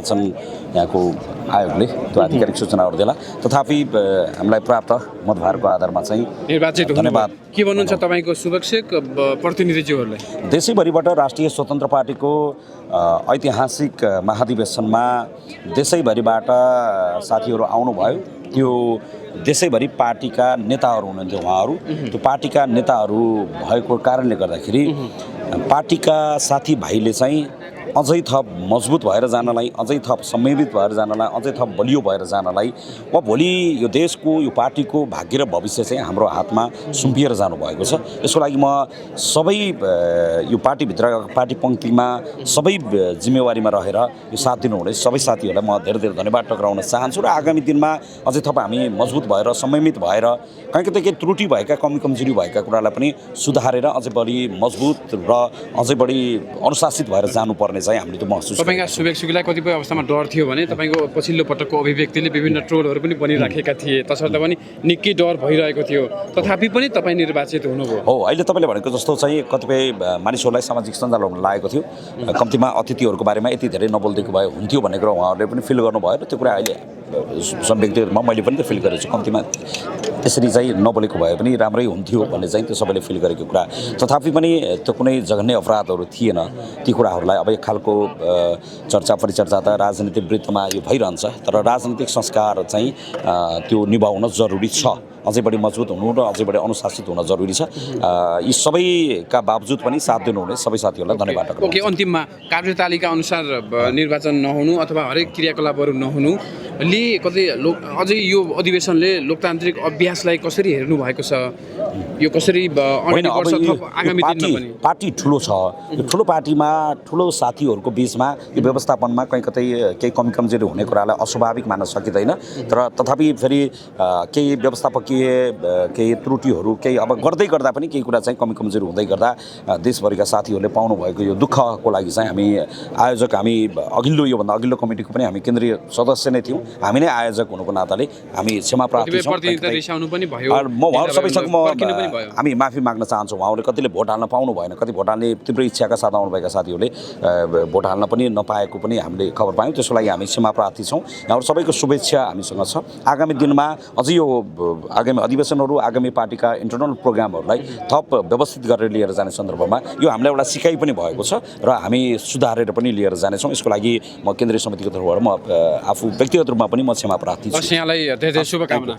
छन् यहाँको आयोगले त्यो आधिकारिक सूचनाहरू देला तथापि हामीलाई प्राप्त मतभारको आधारमा चाहिँ निर्वाचित धन्यवाद के भन्नुहुन्छ तपाईँको शुभेच्छुक प्रतिनिधिज्यूहरूलाई देशैभरिबाट राष्ट्रिय स्वतन्त्र पार्टीको ऐतिहासिक महाधिवेशनमा देशैभरिबाट साथीहरू आउनुभयो त्यो देशैभरि पार्टीका नेताहरू हुनुहुन्थ्यो उहाँहरू त्यो पार्टीका नेताहरू भएको कारणले गर्दाखेरि पार्टीका साथीभाइले चाहिँ अझै थप मजबुत भएर जानलाई अझै थप संयमित भएर जानलाई अझै थप बलियो भएर जानलाई वा भोलि यो देशको यो पार्टीको भाग्य र भविष्य चाहिँ हाम्रो हातमा सुम्पिएर जानुभएको छ। यसको लागि म सबै यो पार्टीभित्र पार्टी पङ्क्तिमा सबै जिम्मेवारीमा रहेर यो साथ दिनुहुने सबै साथीहरूलाई म धेरै धेरै धन्यवाद टक्राउन चाहन्छु र आगामी दिनमा अझै थप हामी मजबुत भएर संयमित भएर कहीँ कतै केही त्रुटि भएका कमी कमजोरी भएका कुरालाई पनि सुधारेर अझै बढी मजबुत र अझै बढी अनुशासित भएर जानुपर्ने चाहिँ हामीले त्यो महसुस तपाईँका शुभेच्छुकलाई कतिपय अवस्थामा डर थियो भने तपाईँको पछिल्लो पटकको अभिव्यक्तिले विभिन्न ट्रोलहरू पनि बनिराखेका थिए तसर्थ पनि निकै डर भइरहेको थियो तथापि पनि तपाईँ निर्वाचित हुनुभयो हो। अहिले तपाईँले भनेको जस्तो चाहिँ कतिपय मानिसहरूलाई सामाजिक सञ्जालहरूमा लागेको थियो कम्तीमा अतिथिहरूको बारेमा यति धेरै नबोलिदिएको भए हुन्थ्यो भनेर उहाँहरूले पनि फिल गर्नुभयो र त्यो कुरा अहिले व्यक्तिहरूमा मैले पनि त फिल गरेको छु कम्तीमा त्यसरी चाहिँ नबोलेको भए पनि राम्रै हुन्थ्यो भन्ने चाहिँ त्यो सबैले फिल गरेको कुरा तथापि पनि त्यो कुनै जघन्य अपराधहरू थिएन ती कुराहरूलाई अब एक खालको चर्चा परिचर्चा त राजनीतिक वृत्तमा यो भइरहन्छ तर राजनीतिक संस्कार चाहिँ त्यो निभाउन जरुरी छ अझै बढी मजबुत हुनु र अझै बढी अनुशासित हुन जरुरी छ। यी सबैका बावजुद पनि साथ दिनुहुने सबै साथीहरूलाई धन्यवाद। ओके अन्तिममा कार्यतालिका अनुसार निर्वाचन नहुनु अथवा हरेक क्रियाकलापहरू नहुनुले कतै अझै यो अधिवेशनले लोकतान्त्रिक अभ्यासलाई कसरी हेर्नु भएको छ यो कसरी आगामी दिनमा पनि पार्टी ठुलो छ यो ठुलो पार्टीमा ठुलो साथीहरूको बिचमा यो व्यवस्थापनमा कहीँ कतै केही कमी कमजोरी हुने कुरालाई अस्वाभाविक मान्न सकिँदैन तर तथापि फेरि केही व्यवस्थापकीय केही त्रुटिहरू केही अब गर्दै गर्दा पनि केही कुरा चाहिँ कमी कमजोरी हुँदै गर्दा देशभरिका साथीहरूले पाउनु भएको यो दुःखको लागि चाहिँ हामी आयोजक हामी योभन्दा अघिल्लो कमिटीको पनि हामी केन्द्रीय सदस्य नै थियौँ हामी नै आयोजक हुनुको नाताले हामी क्षमा प्रार्थी छौँ। म उहाँहरू सबैसँग हामी माफी माग्न चाहन्छौँ उहाँहरूले कतिले भोट हाल्न पाउनु भएन कति भोट हाल्ने तीव्र इच्छाका साथ आउनुभएका साथीहरूले भोट हाल्न पनि नपाएको पनि हामीले खबर पायौँ त्यसको लागि हामी क्षमा प्रार्थी छौँ। यहाँहरू सबैको शुभेच्छा हामीसँग छ। आगामी दिनमा अझै यो आगामी अधिवेशनहरू आगामी पार्टीका इन्टरनल प्रोग्रामहरूलाई थप व्यवस्थित गरेर लिएर जाने सन्दर्भमा यो हामीलाई एउटा सिकाइ पनि भएको छ र हामी सुधारेर पनि लिएर जानेछौँ। यसको लागि म केन्द्रीय समितिको तर्फबाट म आफू व्यक्तिगत रूपमा पनि म क्षमा प्रार्थी छु। यहाँलाई धेरै धेरै शुभकामना।